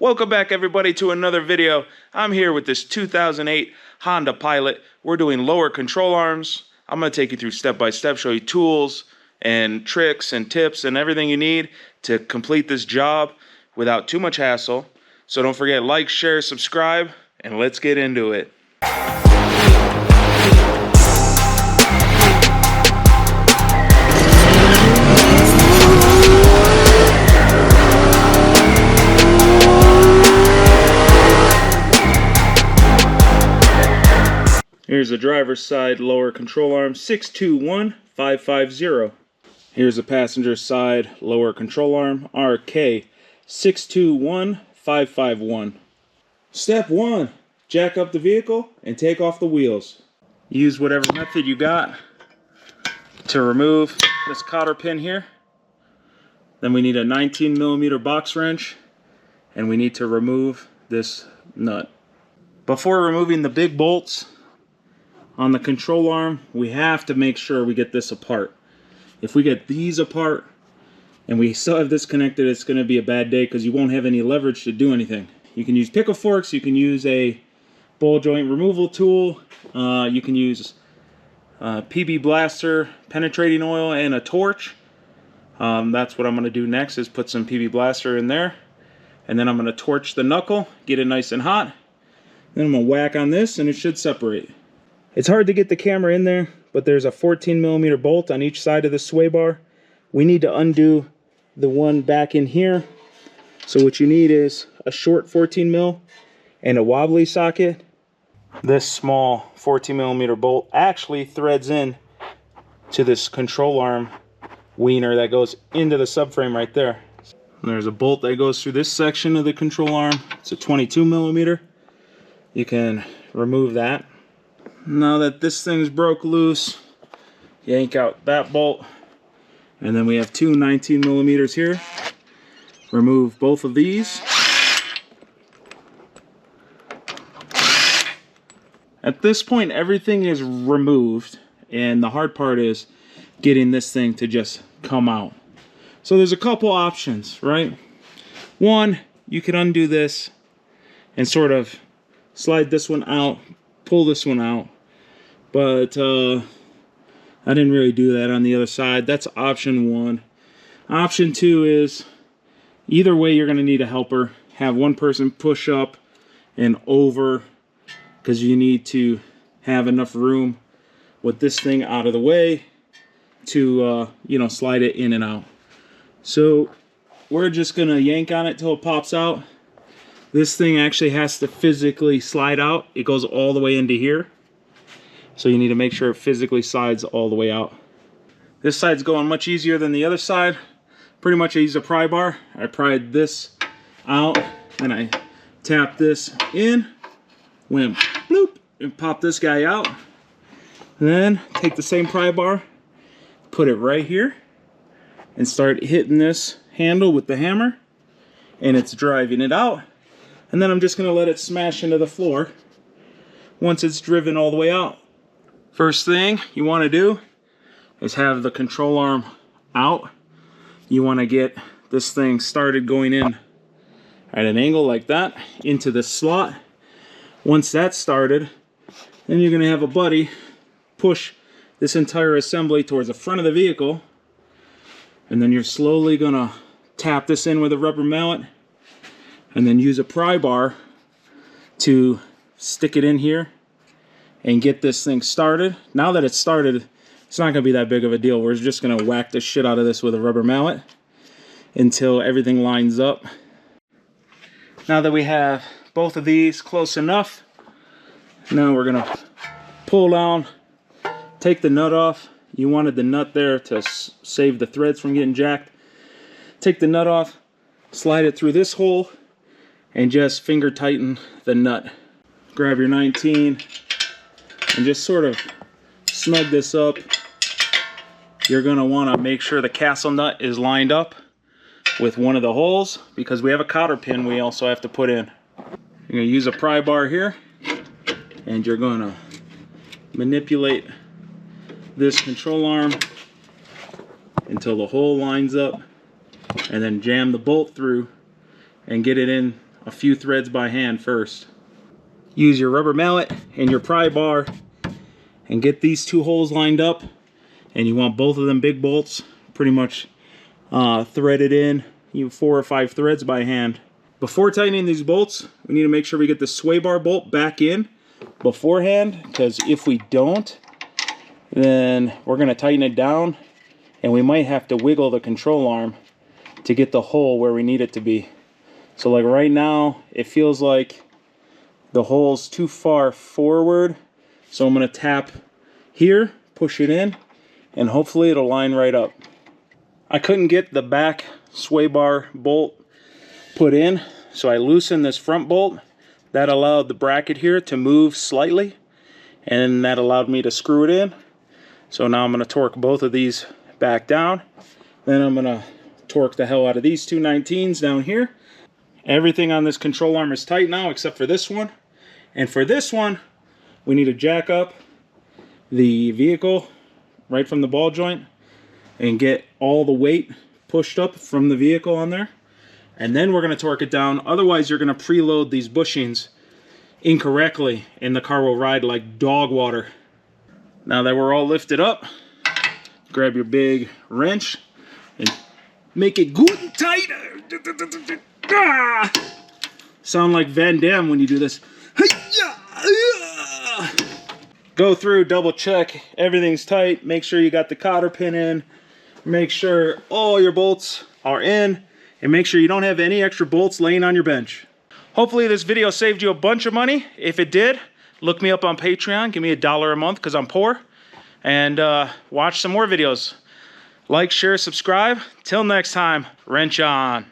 Welcome back everybody to another video. I'm here with this 2008 Honda Pilot. We're doing lower control arms. I'm going to take you through step by step, show you tools and tricks and tips and everything you need to complete this job without too much hassle. So don't forget, like, share, subscribe, and let's get into it. Here's the driver's side lower control arm, 621550. Here's the passenger side lower control arm, RK 621551. Step 1, jack up the vehicle and take off the wheels. Use whatever method you got to remove this cotter pin here. Then we need a 19mm box wrench and we need to remove this nut. Before removing the big bolts on the control arm, we have to make sure we get this apart. If we get these apart and we still have this connected, it's going to be a bad day because you won't have any leverage to do anything. You can use pickle forks, you can use a ball joint removal tool, you can use PB Blaster penetrating oil and a torch. That's what I'm going to do next, is put some PB Blaster in there. And then I'm going to torch the knuckle, get it nice and hot. Then I'm going to whack on this and it should separate. It's hard to get the camera in there, but there's a 14mm bolt on each side of the sway bar. We need to undo the one back in here. So what you need is a short 14mm and a wobbly socket. This small 14mm bolt actually threads in to this control arm wiener that goes into the subframe right there. And there's a bolt that goes through this section of the control arm. It's a 22mm. You can remove that. Now that this thing's broke loose, yank out that bolt, and then we have two 19mm here. Remove both of these. At this point, everything is removed, and the hard part is getting this thing to just come out. So there's a couple options, right? One, you can undo this and sort of slide this one out, pull this one out, but I didn't really do that on the other side. That's option one. Option two is, either way you're going to need a helper. Have one person push up and over, because you need to have enough room with this thing out of the way to slide it in and out. So we're just going to yank on it till it pops out. This thing actually has to physically slide out. It goes all the way into here. So you need to make sure it physically slides all the way out. This side's going much easier than the other side. Pretty much I use a pry bar. I pried this out, and I tap this in, went bloop, and pop this guy out. And then take the same pry bar, put it right here, and start hitting this handle with the hammer, and it's driving it out. And then I'm just gonna let it smash into the floor once it's driven all the way out. First thing you want to do is have the control arm out. You want to get this thing started going in at an angle like that into the slot. Once that's started, then you're going to have a buddy push this entire assembly towards the front of the vehicle, and then you're slowly going to tap this in with a rubber mallet and then use a pry bar to stick it in here and get this thing started. Now that it's started, it's not going to be that big of a deal. We're just going to whack the shit out of this with a rubber mallet until everything lines up. Now that we have both of these close enough, now we're going to pull down, take the nut off. You wanted the nut there to save the threads from getting jacked. Take the nut off, slide it through this hole, and just finger tighten the nut. Grab your 19 and just sort of snug this up. You're going to want to make sure the castle nut is lined up with one of the holes, because we have a cotter pin we also have to put in. You're going to use a pry bar here, and you're going to manipulate this control arm until the hole lines up, and then jam the bolt through and get it in a few threads by hand first. Use your rubber mallet and your pry bar and get these two holes lined up, and you want both of them big bolts pretty much threaded in, 4 or 5 threads by hand. Before tightening these bolts, we need to make sure we get the sway bar bolt back in beforehand, because if we don't, then we're going to tighten it down and we might have to wiggle the control arm to get the hole where we need it to be. So like right now, it feels like the hole's too far forward, so I'm going to tap here, push it in, and hopefully it'll line right up. I couldn't get the back sway bar bolt put in, so I loosened this front bolt. That allowed the bracket here to move slightly, and that allowed me to screw it in. So now I'm going to torque both of these back down. Then I'm going to torque the hell out of these two 19s down here. Everything on this control arm is tight now except for this one. And for this one, we need to jack up the vehicle right from the ball joint and get all the weight pushed up from the vehicle on there. And then we're going to torque it down. Otherwise, you're going to preload these bushings incorrectly and the car will ride like dog water. Now that we're all lifted up, grab your big wrench and make it good and tight. Sound like Van Damme when you do this. Go through, double check everything's tight. Make sure you got the cotter pin in. Make sure all your bolts are in. And make sure you don't have any extra bolts laying on your bench. Hopefully this video saved you a bunch of money. If it did, look me up on Patreon. Give me $1 a month because I'm poor. And watch some more videos. Like, share, subscribe. Till next time, wrench on.